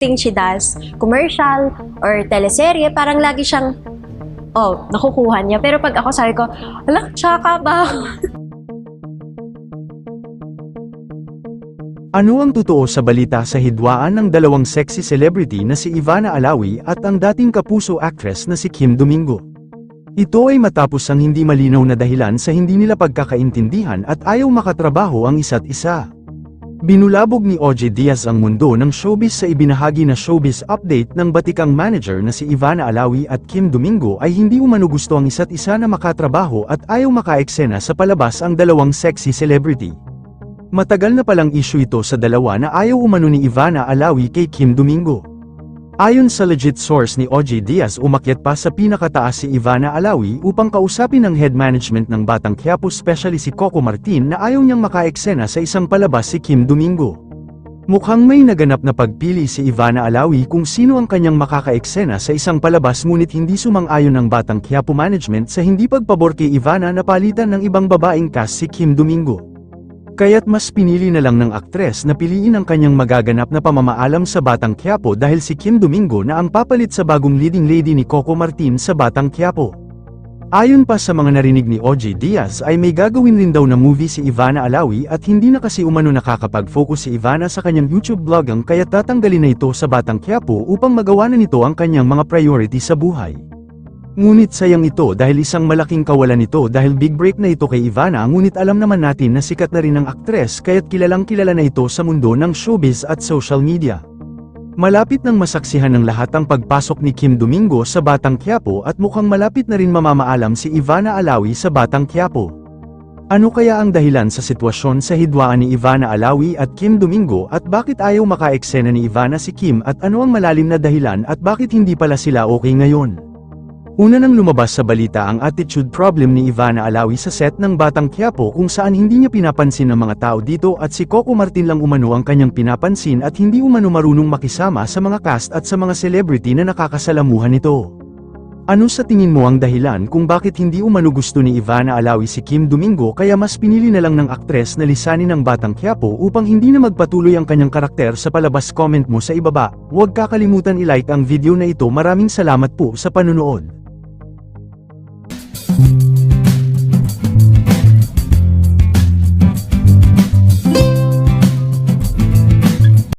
everything she does, commercial or teleserye, parang lagi siyang, nakukuha niya. Pero pag ako sabi ko, ala, tsaka ba? Ano ang totoo sa balita sa hidwaan ng dalawang sexy celebrity na si Ivana Alawi at ang dating kapuso actress na si Kim Domingo? Ito ay matapos ang hindi malinaw na dahilan sa hindi nila pagkakaintindihan at ayaw makatrabaho ang isa't isa. Binulabog ni OJ Diaz ang mundo ng showbiz sa ibinahagi na showbiz update ng batikang manager na si Ivana Alawi at Kim Domingo ay hindi umano gusto ang isa't isa na makatrabaho at ayaw makaeksena sa palabas ang dalawang sexy celebrity. Matagal na palang issue ito sa dalawa na ayaw umano ni Ivana Alawi kay Kim Domingo. Ayon sa legit source ni OJ Diaz, umakyat pa sa pinakataas si Ivana Alawi upang kausapin ng head management ng Batang Quiapo, especially si Coco Martin, na ayaw niyang makaeksena sa isang palabas si Kim Domingo. Mukhang may naganap na pagpili si Ivana Alawi kung sino ang kanyang makakaeksena sa isang palabas, ngunit hindi sumang-ayon ng Batang Quiapo management sa hindi pagpabor kay Ivana na palitan ng ibang babaeng cast si Kim Domingo. Kaya't mas pinili na lang ng aktres na piliin ang kanyang magaganap na pamamaalam sa Batang Quiapo dahil si Kim Domingo na ang papalit sa bagong leading lady ni Coco Martin sa Batang Quiapo. Ayon pa sa mga narinig ni OJ Diaz ay may gagawin rin daw na movie si Ivana Alawi at hindi na kasi umano nakakapag-focus si Ivana sa kanyang YouTube vlogang, kaya tatanggalin na ito sa Batang Quiapo upang magawa na nito ang kanyang mga priority sa buhay. Ngunit sayang ito dahil isang malaking kawalan nito dahil big break na ito kay Ivana, ngunit alam naman natin na sikat na rin ang aktres kaya't kilalang kilala na ito sa mundo ng showbiz at social media. Malapit nang masaksihan ng lahat ang pagpasok ni Kim Domingo sa Batang Quiapo at mukhang malapit na rin mamamaalam si Ivana Alawi sa Batang Quiapo. Ano kaya ang dahilan sa sitwasyon sa hidwaan ni Ivana Alawi at Kim Domingo at bakit ayaw makaeksena ni Ivana si Kim at ano ang malalim na dahilan at bakit hindi pala sila okay ngayon? Una nang lumabas sa balita ang attitude problem ni Ivana Alawi sa set ng Batang Quiapo kung saan hindi niya pinapansin ng mga tao dito at si Coco Martin lang umano ang kanyang pinapansin at hindi umano marunong makisama sa mga cast at sa mga celebrity na nakakasalamuhan nito. Ano sa tingin mo ang dahilan kung bakit hindi umano gusto ni Ivana Alawi si Kim Domingo kaya mas pinili na lang ng aktres na lisanin ng Batang Quiapo upang hindi na magpatuloy ang kanyang karakter sa palabas? Comment mo sa ibaba. Huwag kakalimutan i-like ang video na ito. Maraming salamat po sa panunood.